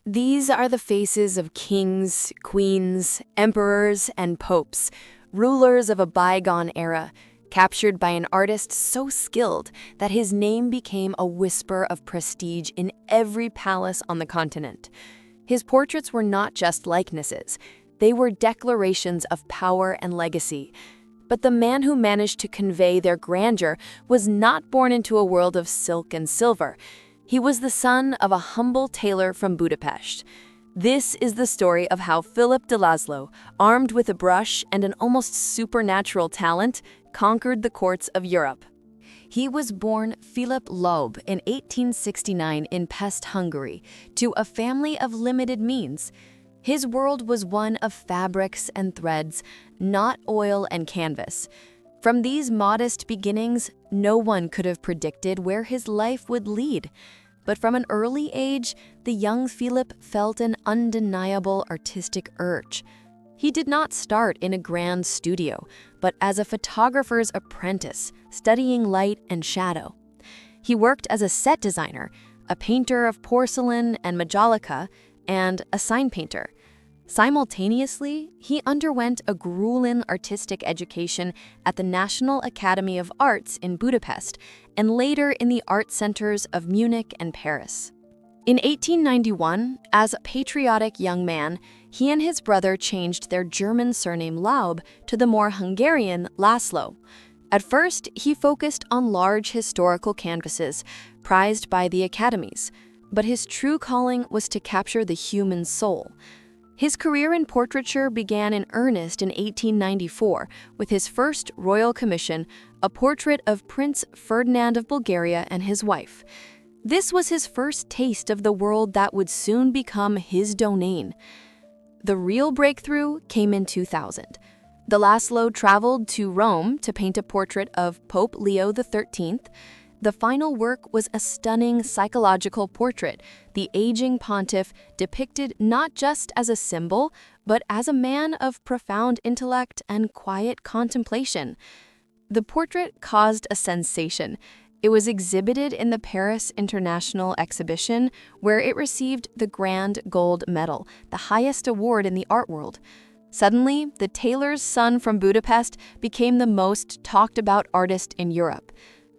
These are the faces of kings, queens, emperors, and popes, rulers of a bygone era, captured by an artist so skilled that his name became a whisper of prestige in every palace on the continent. His portraits were not just likenesses, they were declarations of power and legacy. But the man who managed to convey their grandeur was not born into a world of silk and silver. He was the son of a humble tailor from Budapest. This is the story of how Philip de Laszlo, armed with a brush and an almost supernatural talent, conquered the courts of Europe. He was born Philip Loeb in 1869 in Pest, Hungary, to a family of limited means. His world was one of fabrics and threads, not oil and canvas. From these modest beginnings, no one could have predicted where his life would lead. But from an early age, the young Philip felt an undeniable artistic urge. He did not start in a grand studio, but as a photographer's apprentice, studying light and shadow. He worked as a set designer, a painter of porcelain and majolica, and a sign painter. Simultaneously, he underwent a grueling artistic education at the National Academy of Arts in Budapest and later in the art centers of Munich and Paris. In 1891, as a patriotic young man, he and his brother changed their German surname Laub to the more Hungarian Laszlo. At first, he focused on large historical canvases, prized by the academies, but his true calling was to capture the human soul. His career in portraiture began in earnest in 1894 with his first royal commission, a portrait of Prince Ferdinand of Bulgaria and his wife. This was his first taste of the world that would soon become his domain. The real breakthrough came in 2000. De Laszlo traveled to Rome to paint a portrait of Pope Leo XIII. The final work was a stunning psychological portrait, the aging pontiff depicted not just as a symbol, but as a man of profound intellect and quiet contemplation. The portrait caused a sensation. It was exhibited in the Paris International Exhibition, where it received the Grand Gold Medal, the highest award in the art world. Suddenly, the tailor's son from Budapest became the most talked-about artist in Europe.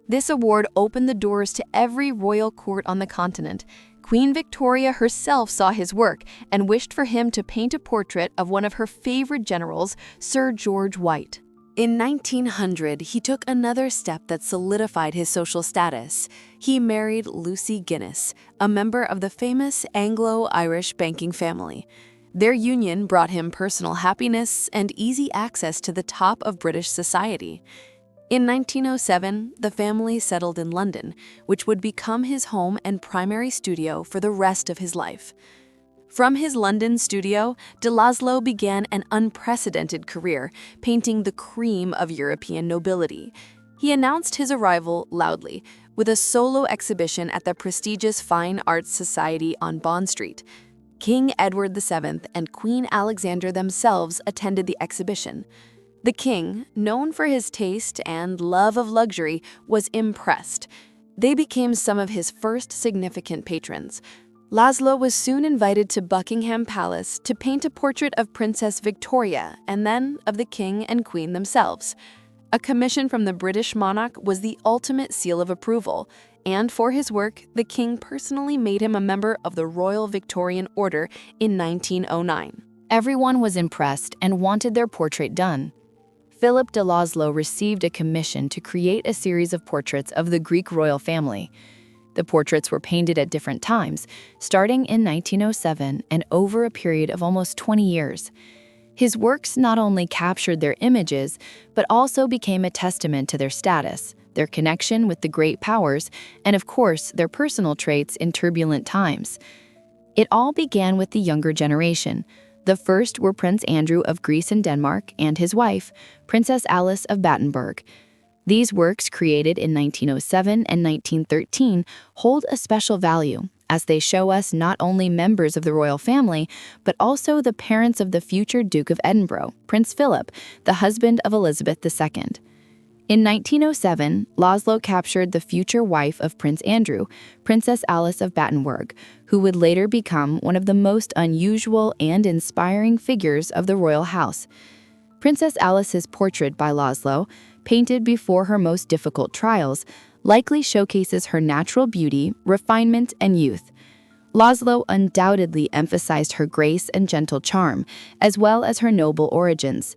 This award opened the doors to every royal court on the continent. Queen Victoria herself saw his work and wished for him to paint a portrait of one of her favorite generals, Sir George White. In 1900, he took another step that solidified his social status. He married Lucy Guinness, a member of the famous Anglo-Irish banking family. Their union brought him personal happiness and easy access to the top of British society. In 1907, the family settled in London, which would become his home and primary studio for the rest of his life. From his London studio, de Laszlo began an unprecedented career, painting the cream of European nobility. He announced his arrival loudly, with a solo exhibition at the prestigious Fine Arts Society on Bond Street. King Edward VII and Queen Alexandra themselves attended the exhibition. The king, known for his taste and love of luxury, was impressed. They became some of his first significant patrons. Laszlo was soon invited to Buckingham Palace to paint a portrait of Princess Victoria and then of the king and queen themselves. A commission from the British monarch was the ultimate seal of approval, and for his work, the king personally made him a member of the Royal Victorian Order in 1909. Everyone was impressed and wanted their portrait done. Philip de Laszlo received a commission to create a series of portraits of the Greek royal family. The portraits were painted at different times, starting in 1907 and over a period of almost 20 years. His works not only captured their images, but also became a testament to their status, their connection with the great powers, and of course, their personal traits in turbulent times. It all began with the younger generation. The first were Prince Andrew of Greece and Denmark and his wife, Princess Alice of Battenberg. These works, created in 1907 and 1913, hold a special value, as they show us not only members of the royal family, but also the parents of the future Duke of Edinburgh, Prince Philip, the husband of Elizabeth II. In 1907, Laszlo captured the future wife of Prince Andrew, Princess Alice of Battenberg, who would later become one of the most unusual and inspiring figures of the royal house. Princess Alice's portrait by Laszlo, painted before her most difficult trials, likely showcases her natural beauty, refinement, and youth. Laszlo undoubtedly emphasized her grace and gentle charm, as well as her noble origins.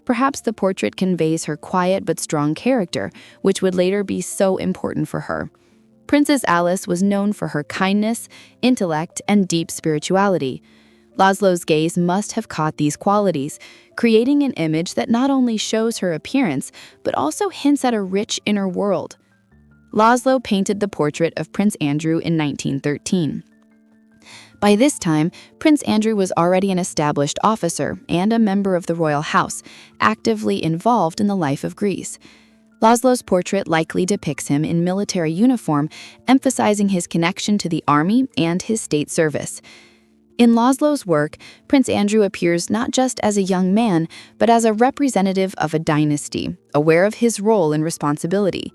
Perhaps the portrait conveys her quiet but strong character, which would later be so important for her. Princess Alice was known for her kindness, intellect, and deep spirituality. Laszlo's gaze must have caught these qualities, creating an image that not only shows her appearance, but also hints at a rich inner world. Laszlo painted the portrait of Prince Andrew in 1913. By this time, Prince Andrew was already an established officer and a member of the royal house, actively involved in the life of Greece. Laszlo's portrait likely depicts him in military uniform, emphasizing his connection to the army and his state service. In Laszlo's work, Prince Andrew appears not just as a young man, but as a representative of a dynasty, aware of his role and responsibility.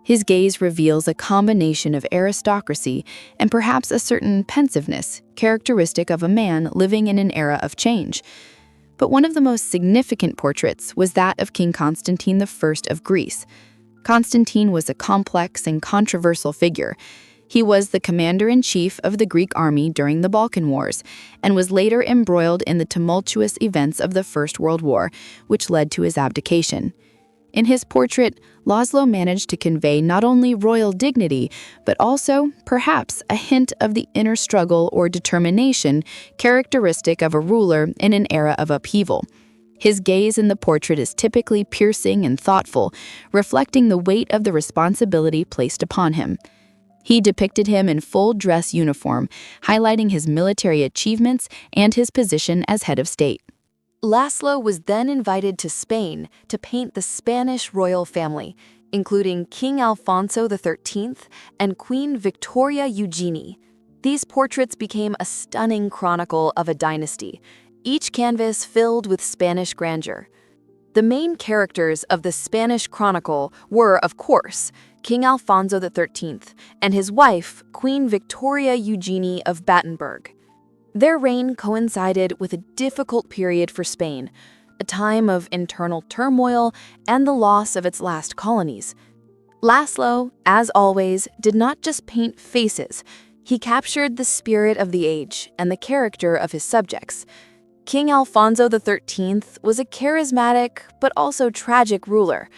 His gaze reveals a combination of aristocracy and perhaps a certain pensiveness, characteristic of a man living in an era of change. But one of the most significant portraits was that of King Constantine I of Greece. Constantine was a complex and controversial figure. He was the commander-in-chief of the Greek army during the Balkan Wars, and was later embroiled in the tumultuous events of the First World War, which led to his abdication. In his portrait, Laszlo managed to convey not only royal dignity, but also, perhaps, a hint of the inner struggle or determination characteristic of a ruler in an era of upheaval. His gaze in the portrait is typically piercing and thoughtful, reflecting the weight of the responsibility placed upon him. He depicted him in full dress uniform, highlighting his military achievements and his position as head of state. Laszlo was then invited to Spain to paint the Spanish royal family, including King Alfonso XIII and Queen Victoria Eugenie. These portraits became a stunning chronicle of a dynasty, each canvas filled with Spanish grandeur. The main characters of the Spanish chronicle were, of course, King Alfonso XIII and his wife, Queen Victoria Eugenie of Battenberg. Their reign coincided with a difficult period for Spain, a time of internal turmoil and the loss of its last colonies. Laszlo, as always, did not just paint faces. He captured the spirit of the age and the character of his subjects. King Alfonso XIII was a charismatic but also tragic ruler,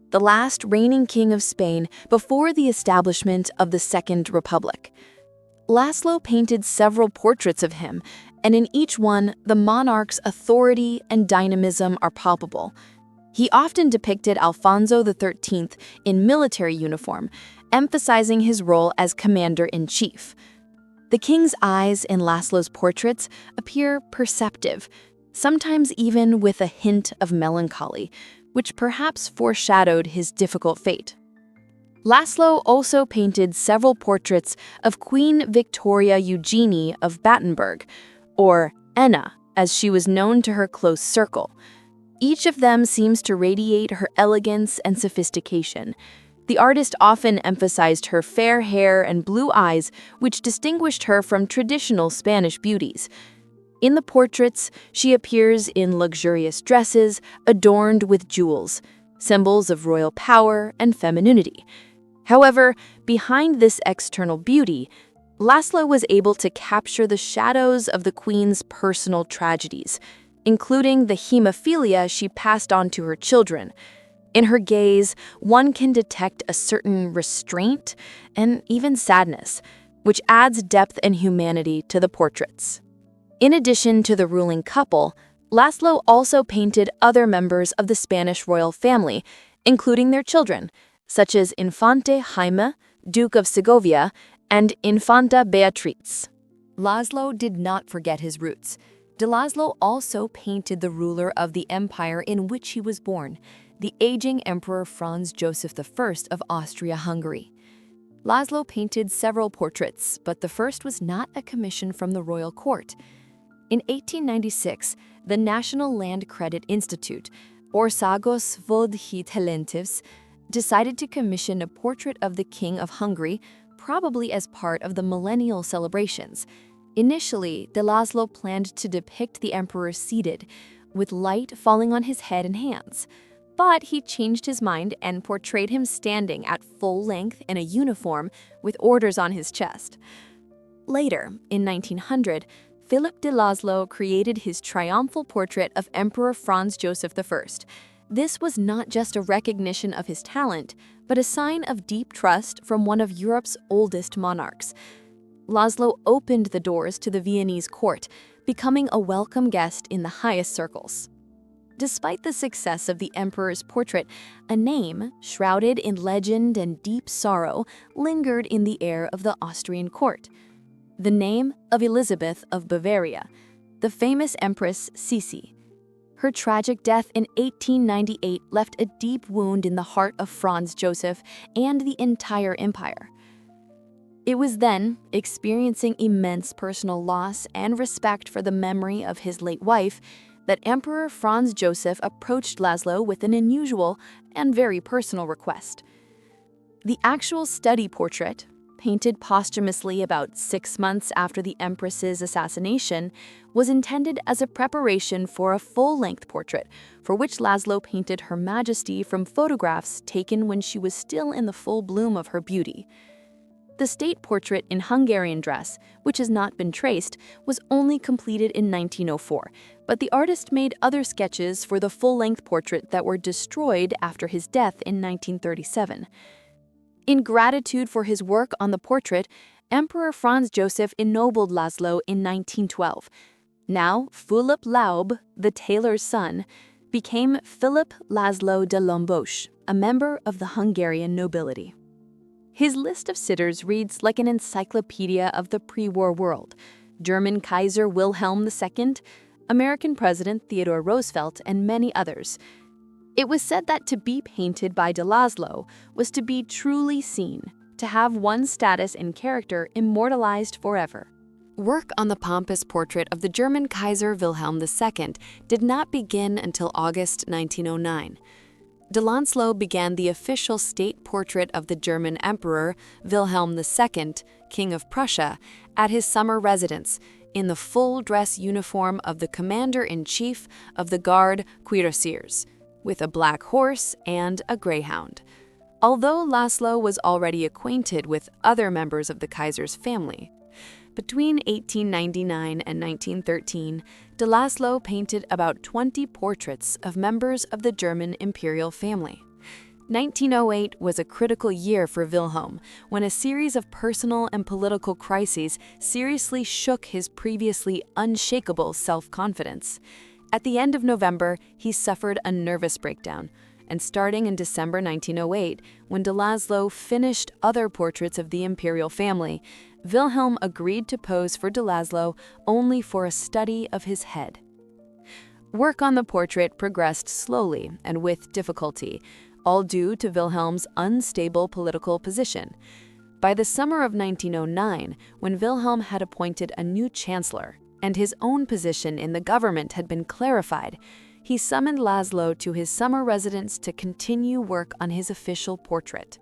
the last reigning king of Spain before the establishment of the Second Republic. Laszlo painted several portraits of him, and in each one, the monarch's authority and dynamism are palpable. He often depicted Alfonso XIII in military uniform, emphasizing his role as commander-in-chief. The king's eyes in Laszlo's portraits appear perceptive, sometimes even with a hint of melancholy, which perhaps foreshadowed his difficult fate. Laszlo also painted several portraits of Queen Victoria Eugenie of Battenberg, or Enna, as she was known to her close circle. Each of them seems to radiate her elegance and sophistication. The artist often emphasized her fair hair and blue eyes, which distinguished her from traditional Spanish beauties. In the portraits, she appears in luxurious dresses adorned with jewels, symbols of royal power and femininity. However, behind this external beauty, Laszlo was able to capture the shadows of the queen's personal tragedies, including the hemophilia she passed on to her children. In her gaze, one can detect a certain restraint and even sadness, which adds depth and humanity to the portraits. In addition to the ruling couple, Laszlo also painted other members of the Spanish royal family, including their children, such as Infante Jaime, Duke of Segovia, and Infanta Beatriz. Laszlo did not forget his roots. Laszlo also painted the ruler of the empire in which he was born, the aging Emperor Franz Joseph I of Austria-Hungary. Laszlo painted several portraits, but the first was not a commission from the royal court. In 1896, the National Land Credit Institute, Orsagos Vodhitelentives, decided to commission a portrait of the King of Hungary, probably as part of the millennial celebrations. Initially, de Laszlo planned to depict the emperor seated, with light falling on his head and hands. But he changed his mind and portrayed him standing at full length in a uniform with orders on his chest. Later, in 1900, Philip de Laszlo created his triumphal portrait of Emperor Franz Joseph I. This was not just a recognition of his talent, but a sign of deep trust from one of Europe's oldest monarchs. Laszlo opened the doors to the Viennese court, becoming a welcome guest in the highest circles. Despite the success of the emperor's portrait, a name, shrouded in legend and deep sorrow, lingered in the air of the Austrian court. The name of Elizabeth of Bavaria, the famous Empress Sisi. Her tragic death in 1898 left a deep wound in the heart of Franz Joseph and the entire empire. It was then, experiencing immense personal loss and respect for the memory of his late wife, that Emperor Franz Joseph approached Laszlo with an unusual and very personal request. The actual study portrait, painted posthumously about 6 months after the Empress's assassination, was intended as a preparation for a full-length portrait, for which Laszlo painted Her Majesty from photographs taken when she was still in the full bloom of her beauty. The state portrait in Hungarian dress, which has not been traced, was only completed in 1904, but the artist made other sketches for the full-length portrait that were destroyed after his death in 1937. In gratitude for his work on the portrait, Emperor Franz Joseph ennobled Laszlo in 1912. Now, Philipp Laub, the tailor's son, became Philip Laszlo de Lombos, a member of the Hungarian nobility. His list of sitters reads like an encyclopedia of the pre-war world: German Kaiser Wilhelm II, American President Theodore Roosevelt, and many others. It was said that to be painted by de Laszlo was to be truly seen, to have one's status and character immortalized forever. Work on the pompous portrait of the German Kaiser Wilhelm II did not begin until August 1909. De Laszlo began the official state portrait of the German Emperor Wilhelm II, King of Prussia, at his summer residence, in the full-dress uniform of the Commander-in-Chief of the Guard Cuirassiers, with a black horse and a greyhound. Although Laszlo was already acquainted with other members of the Kaiser's family, between 1899 and 1913, de Laszlo painted about 20 portraits of members of the German imperial family. 1908 was a critical year for Wilhelm, when a series of personal and political crises seriously shook his previously unshakable self-confidence. At the end of November, he suffered a nervous breakdown, and starting in December 1908, when de Laszlo finished other portraits of the imperial family, Wilhelm agreed to pose for de Laszlo only for a study of his head. Work on the portrait progressed slowly and with difficulty, all due to Wilhelm's unstable political position. By the summer of 1909, when Wilhelm had appointed a new chancellor and his own position in the government had been clarified, he summoned Laszlo to his summer residence to continue work on his official portrait.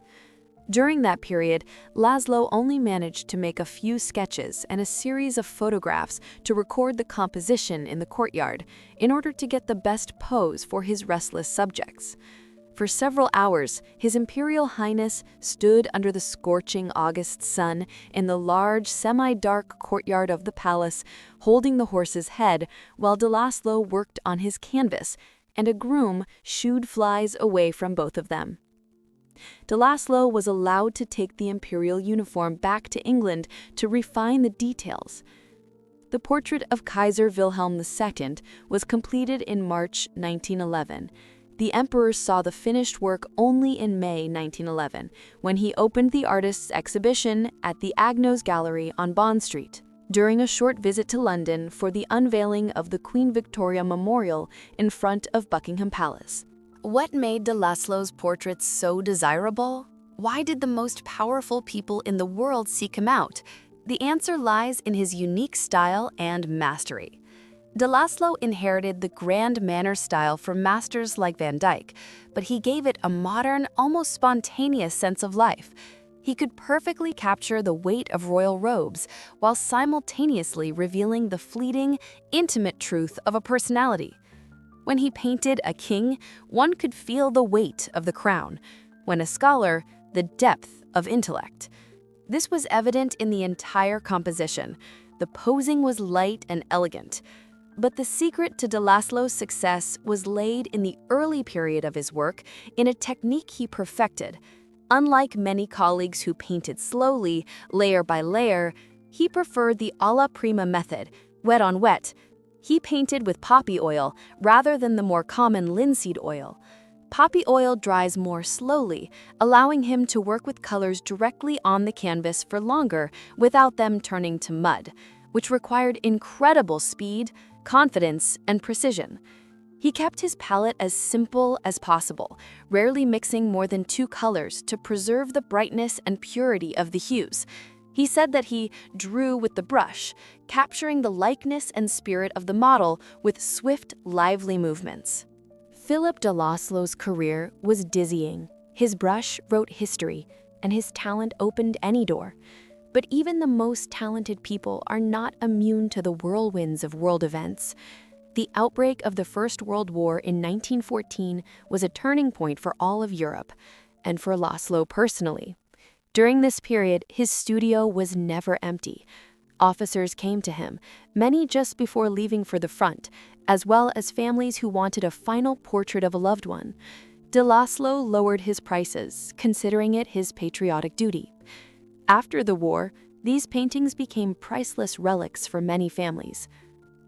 During that period, Laszlo only managed to make a few sketches and a series of photographs to record the composition in the courtyard in order to get the best pose for his restless subjects. For several hours, His Imperial Highness stood under the scorching August sun in the large, semi-dark courtyard of the palace, holding the horse's head, while de Laszlo worked on his canvas, and a groom shooed flies away from both of them. De Laszlo was allowed to take the imperial uniform back to England to refine the details. The portrait of Kaiser Wilhelm II was completed in March 1911. The emperor saw the finished work only in May 1911, when he opened the artist's exhibition at the Agnos Gallery on Bond Street, during a short visit to London for the unveiling of the Queen Victoria Memorial in front of Buckingham Palace. What made de Laszlo's portraits so desirable? Why did the most powerful people in the world seek him out? The answer lies in his unique style and mastery. De Laszlo inherited the grand manner style from masters like Van Dyck, but he gave it a modern, almost spontaneous sense of life. He could perfectly capture the weight of royal robes while simultaneously revealing the fleeting, intimate truth of a personality. When he painted a king, one could feel the weight of the crown. When a scholar, the depth of intellect. This was evident in the entire composition. The posing was light and elegant. But the secret to De Laszlo's success was laid in the early period of his work in a technique he perfected. Unlike many colleagues who painted slowly, layer by layer, he preferred the alla prima method, wet on wet. He painted with poppy oil rather than the more common linseed oil. Poppy oil dries more slowly, allowing him to work with colors directly on the canvas for longer without them turning to mud, which required incredible speed, confidence, and precision. He kept his palette as simple as possible, rarely mixing more than 2 colors to preserve the brightness and purity of the hues. He said that he drew with the brush, capturing the likeness and spirit of the model with swift, lively movements. Philip de Laszlo's career was dizzying. His brush wrote history, and his talent opened any door. But even the most talented people are not immune to the whirlwinds of world events. The outbreak of the First World War in 1914 was a turning point for all of Europe, and for Laszlo personally. During this period, his studio was never empty. Officers came to him, many just before leaving for the front, as well as families who wanted a final portrait of a loved one. De Laszlo lowered his prices, considering it his patriotic duty. After the war, these paintings became priceless relics for many families.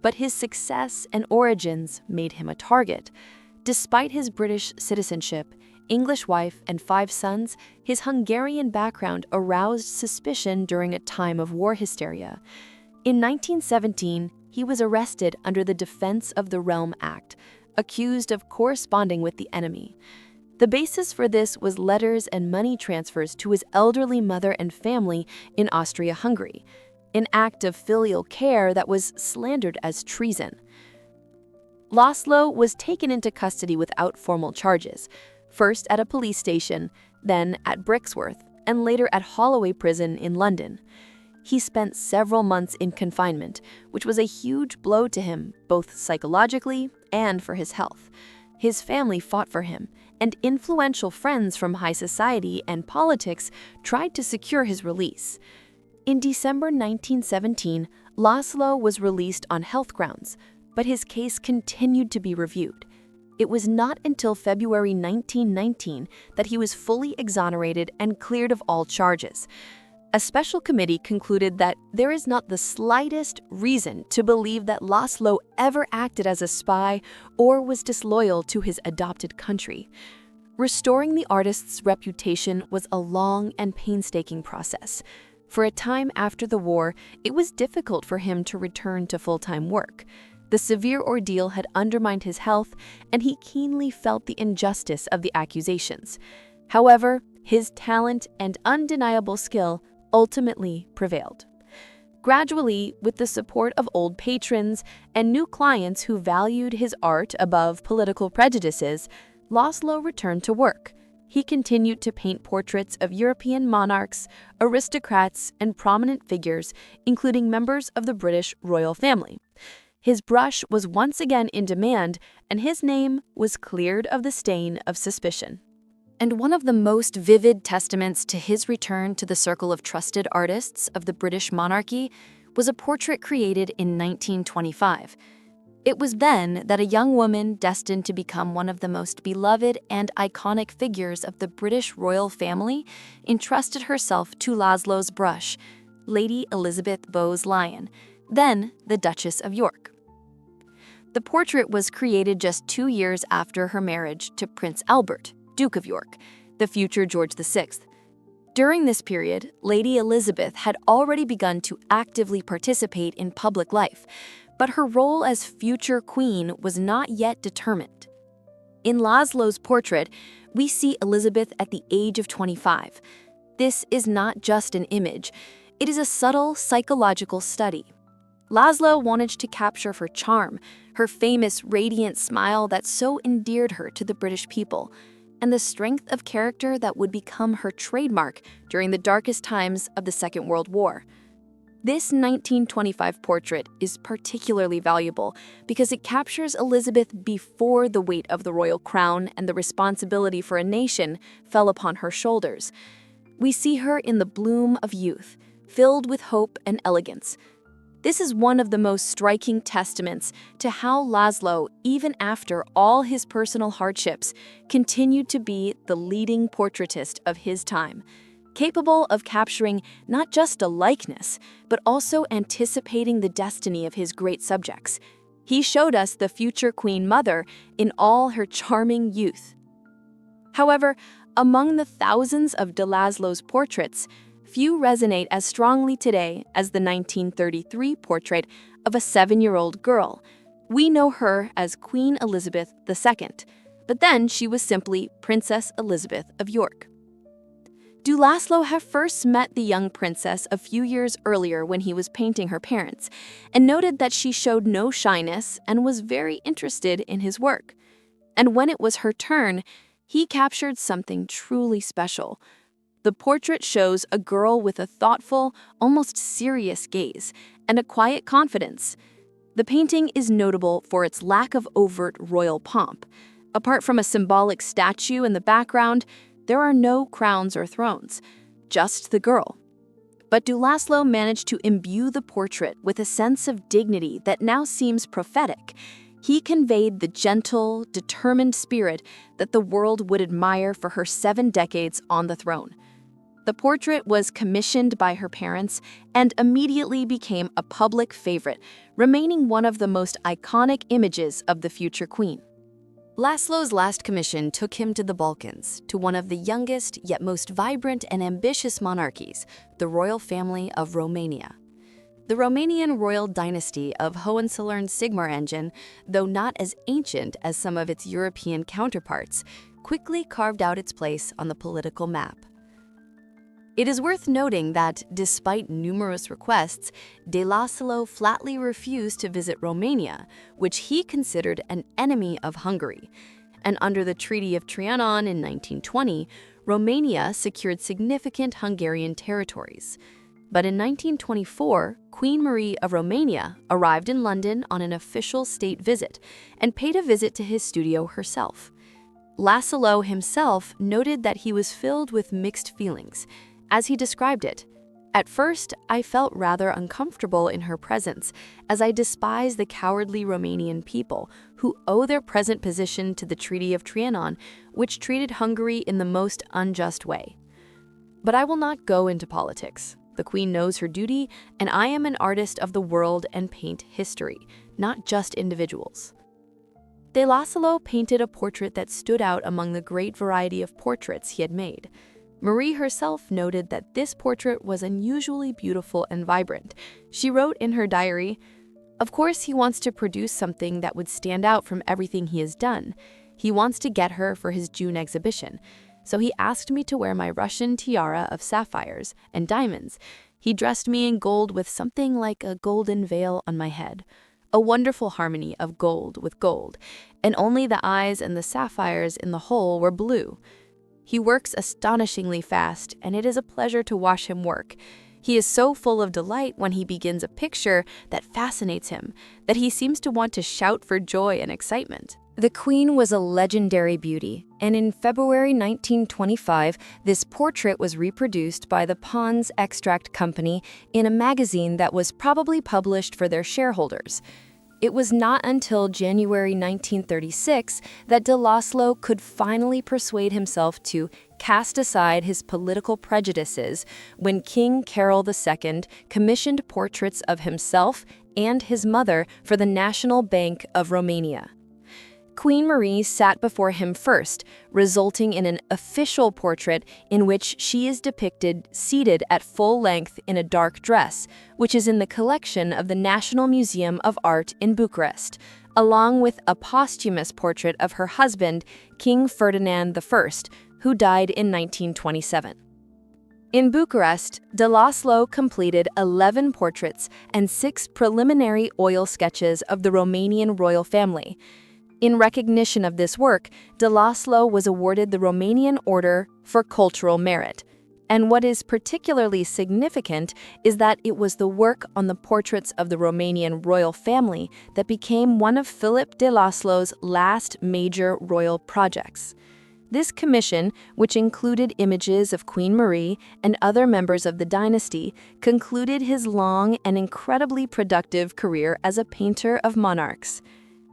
But his success and origins made him a target. Despite his British citizenship, English wife, and 5 sons, his Hungarian background aroused suspicion during a time of war hysteria. In 1917, he was arrested under the Defense of the Realm Act, accused of corresponding with the enemy. The basis for this was letters and money transfers to his elderly mother and family in Austria-Hungary, an act of filial care that was slandered as treason. Laszlo was taken into custody without formal charges, first at a police station, then at Brixworth, and later at Holloway Prison in London. He spent several months in confinement, which was a huge blow to him, both psychologically and for his health. His family fought for him, and influential friends from high society and politics tried to secure his release. In December 1917, Laszlo was released on health grounds, but his case continued to be reviewed. It was not until February 1919 that he was fully exonerated and cleared of all charges. A special committee concluded that there is not the slightest reason to believe that Laszlo ever acted as a spy or was disloyal to his adopted country. Restoring the artist's reputation was a long and painstaking process. For a time after the war, it was difficult for him to return to full-time work. The severe ordeal had undermined his health, and he keenly felt the injustice of the accusations. However, his talent and undeniable skill ultimately prevailed. Gradually, with the support of old patrons and new clients who valued his art above political prejudices, Laszlo returned to work. He continued to paint portraits of European monarchs, aristocrats, and prominent figures, including members of the British royal family. His brush was once again in demand, and his name was cleared of the stain of suspicion. And one of the most vivid testaments to his return to the circle of trusted artists of the British monarchy was a portrait created in 1925. It was then that a young woman destined to become one of the most beloved and iconic figures of the British royal family entrusted herself to Laszlo's brush, Lady Elizabeth Bowes-Lyon, then the Duchess of York. The portrait was created just 2 years after her marriage to Prince Albert, Duke of York, the future George VI. During this period, Lady Elizabeth had already begun to actively participate in public life, but her role as future queen was not yet determined. In Laszlo's portrait, we see Elizabeth at the age of 25. This is not just an image, it is a subtle psychological study. Laszlo wanted to capture her charm, her famous radiant smile that so endeared her to the British people, and the strength of character that would become her trademark during the darkest times of the Second World War. This 1925 portrait is particularly valuable because it captures Elizabeth before the weight of the royal crown and the responsibility for a nation fell upon her shoulders. We see her in the bloom of youth, filled with hope and elegance. This is one of the most striking testaments to how Laszlo, even after all his personal hardships, continued to be the leading portraitist of his time, capable of capturing not just a likeness, but also anticipating the destiny of his great subjects. He showed us the future Queen Mother in all her charming youth. However, among the thousands of de Laszlo's portraits, few resonate as strongly today as the 1933 portrait of a 7-year-old girl. We know her as Queen Elizabeth II, but then she was simply Princess Elizabeth of York. Do Laszlo have first met the young princess a few years earlier when he was painting her parents, and noted that she showed no shyness and was very interested in his work. And when it was her turn, he captured something truly special. The portrait shows a girl with a thoughtful, almost serious gaze, and a quiet confidence. The painting is notable for its lack of overt royal pomp. Apart from a symbolic statue in the background, there are no crowns or thrones, just the girl. But do Laszlo manage to imbue the portrait with a sense of dignity that now seems prophetic? He conveyed the gentle, determined spirit that the world would admire for her 7 decades on the throne. The portrait was commissioned by her parents and immediately became a public favorite, remaining one of the most iconic images of the future queen. Laszlo's last commission took him to the Balkans, to one of the youngest yet most vibrant and ambitious monarchies, the royal family of Romania. The Romanian royal dynasty of Hohenzollern-Sigmaringen, though not as ancient as some of its European counterparts, quickly carved out its place on the political map. It is worth noting that, despite numerous requests, de Laszlo flatly refused to visit Romania, which he considered an enemy of Hungary. And under the Treaty of Trianon in 1920, Romania secured significant Hungarian territories. But in 1924, Queen Marie of Romania arrived in London on an official state visit and paid a visit to his studio herself. Laszlo himself noted that he was filled with mixed feelings. As he described it, "At first, I felt rather uncomfortable in her presence, as I despise the cowardly Romanian people who owe their present position to the Treaty of Trianon, which treated Hungary in the most unjust way. But I will not go into politics. The Queen knows her duty, and I am an artist of the world and paint history, not just individuals." De Laszlo painted a portrait that stood out among the great variety of portraits he had made. Marie herself noted that this portrait was unusually beautiful and vibrant. She wrote in her diary, "Of course, he wants to produce something that would stand out from everything he has done. He wants to get her for his June exhibition. So he asked me to wear my Russian tiara of sapphires and diamonds. He dressed me in gold with something like a golden veil on my head. A wonderful harmony of gold with gold, and only the eyes and the sapphires in the whole were blue. He works astonishingly fast, and it is a pleasure to watch him work. He is so full of delight when he begins a picture that fascinates him, that he seems to want to shout for joy and excitement." The Queen was a legendary beauty, and in February 1925, this portrait was reproduced by the Pons Extract Company in a magazine that was probably published for their shareholders. It was not until January 1936 that de Laszlo could finally persuade himself to cast aside his political prejudices when King Carol II commissioned portraits of himself and his mother for the National Bank of Romania. Queen Marie sat before him first, resulting in an official portrait in which she is depicted seated at full length in a dark dress, which is in the collection of the National Museum of Art in Bucharest, along with a posthumous portrait of her husband, King Ferdinand I, who died in 1927. In Bucharest, de Laszlo completed 11 portraits and 6 preliminary oil sketches of the Romanian royal family. In recognition of this work, de Laszlo was awarded the Romanian Order for Cultural Merit. And what is particularly significant is that it was the work on the portraits of the Romanian royal family that became one of Philip de Laszlo's last major royal projects. This commission, which included images of Queen Marie and other members of the dynasty, concluded his long and incredibly productive career as a painter of monarchs.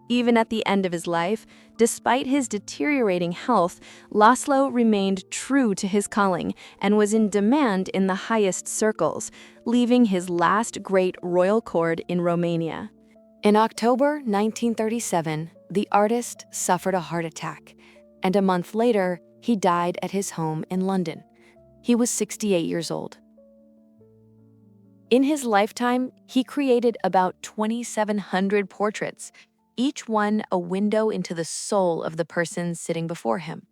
Even at the end of his life, despite his deteriorating health, Laszlo remained true to his calling and was in demand in the highest circles, leaving his last great royal court in Romania. In October 1937, the artist suffered a heart attack, and a month later, he died at his home in London. He was 68 years old. In his lifetime, he created about 2,700 portraits, each one a window into the soul of the person sitting before him.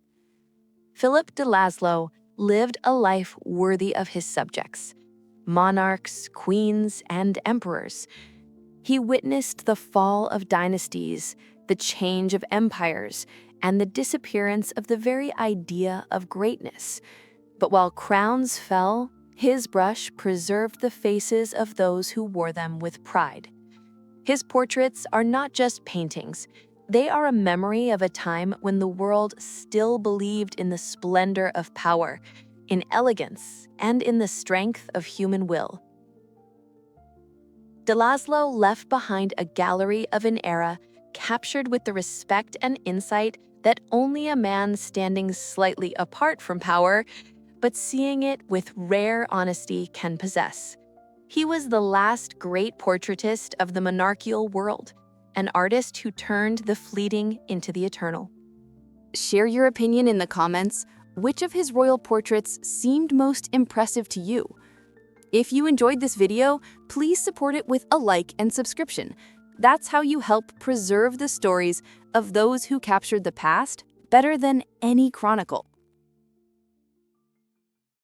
Philip de Laszlo lived a life worthy of his subjects, monarchs, queens, and emperors. He witnessed the fall of dynasties, the change of empires, and the disappearance of the very idea of greatness. But while crowns fell, his brush preserved the faces of those who wore them with pride. His portraits are not just paintings. They are a memory of a time when the world still believed in the splendor of power, in elegance, and in the strength of human will. De Laszlo left behind a gallery of an era captured with the respect and insight that only a man standing slightly apart from power, but seeing it with rare honesty, can possess. He was the last great portraitist of the monarchical world, an artist who turned the fleeting into the eternal. Share your opinion in the comments. Which of his royal portraits seemed most impressive to you? If you enjoyed this video, please support it with a like and subscription. That's how you help preserve the stories of those who captured the past better than any chronicle.